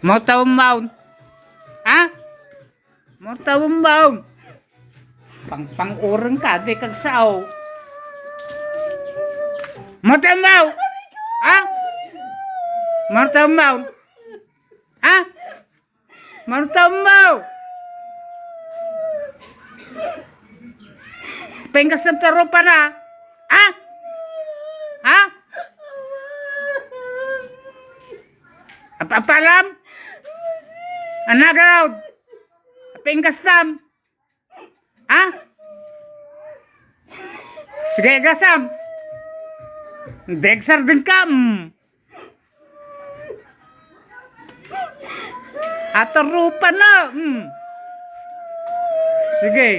Mau tahu mau? Ha? Mau tahu mau? Pang orang ka, di kag sao. Mau tahu mau? Ha? Mau tahu mau? Ha? Mau tahu mau? Pengkas ng tarupa na? Ha? Ha? Apalam? Anagaraw? Pengkas tam? Ha? Sige, gasam. Degsar din ka. Atarupa na. Sige.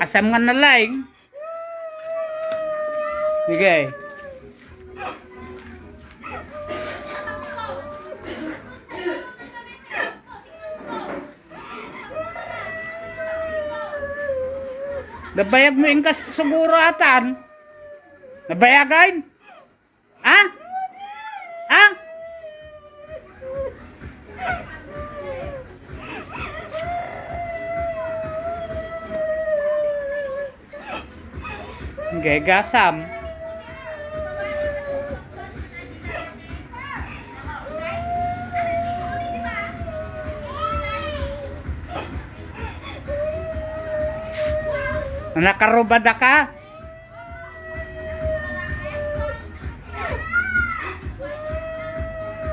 Asam nga na lang. Sige. Nabayag mo yung siguro atan. Nabayagan? Ha? Ha? Gasam. Nakarubada ka?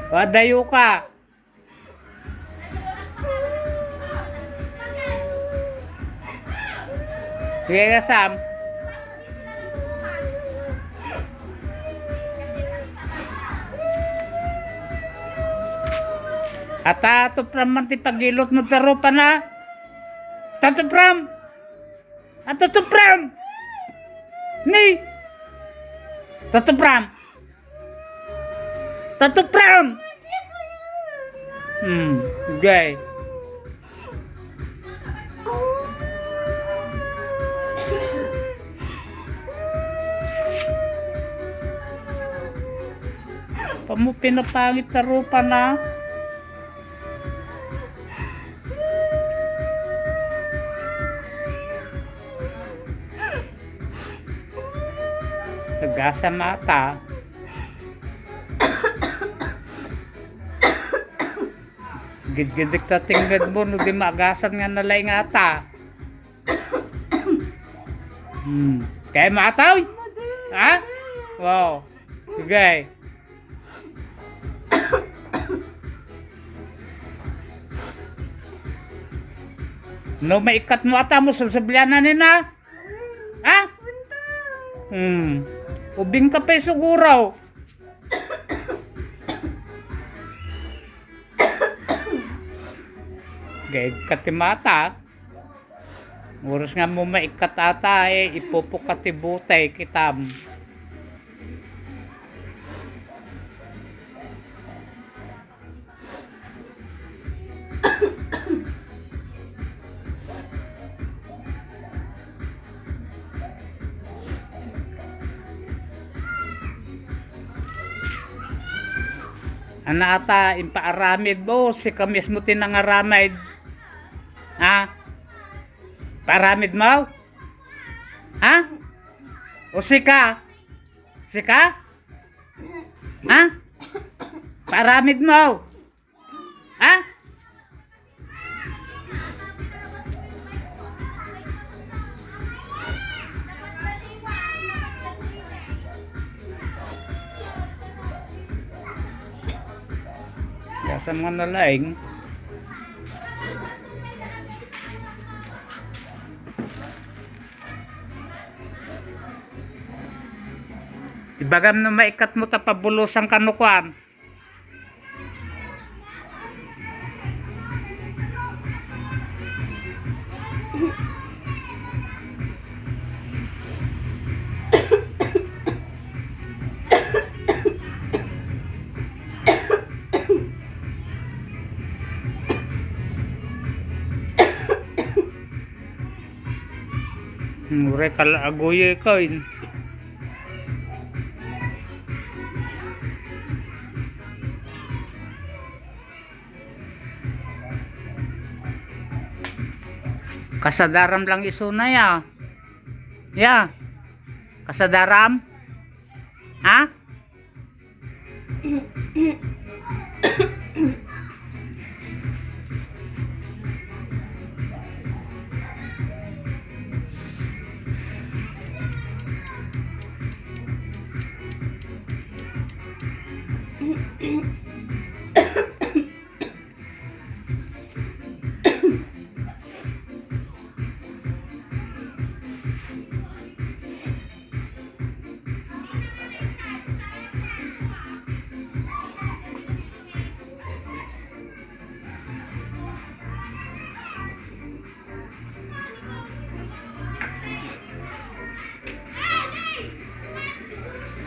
Wadayo ka. Sige ka, Sam. Ata to pram man ti pagilot mo pero pa na. Tato pram. Ato to pram. Ni. Tato pram. Tato pram. Okay. Pamu pinapangit na rupa na. Nagasa mata. Gid-gidik ta tinggad mo, no di magasan nga nalay nga ata. Kaya mataw? Ha? Wow. Sige. No, maikat mo ata mo sa sablyanan nina. Ha? Ubing ka pa siguro. Gaya katimata. Oras nga mo maikat ata ipupukatibutay kitam. Ana ata impaaramid mo si kamis mo tinangaramid. Ha? Paramid mo? Ha? O sika? Sika? Ha? Paramid mo? Ha? Sa mga nalaing ibagam na maikat mo tapabulusan kanukuan. Mure kala agoye kain. Kasadaram lang isuna ya. Ya. Kasadaram? Ha?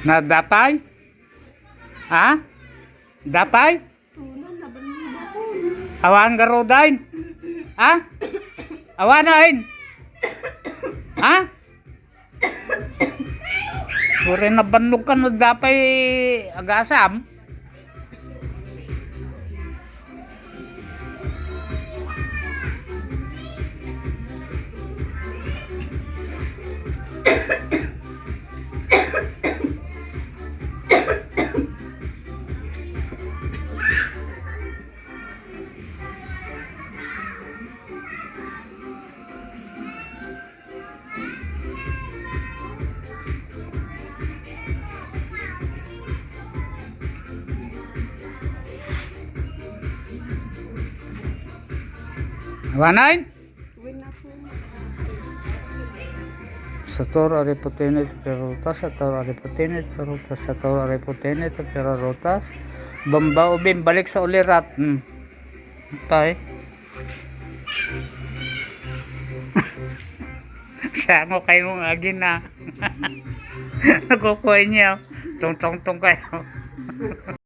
Na dapay? Ha? Dapay? Awan garudain? Ha? Awanain? Ha? Pure na banlog ka no dapay agasam? Awanain? Sator aripotenet perotas, sator aripotenet perotas, sator aripotenet perotas. Bamba ubim balik sa ulirat. Tay. Siya mo kayo mong agin na. Nakukuha niya. Tong kayo.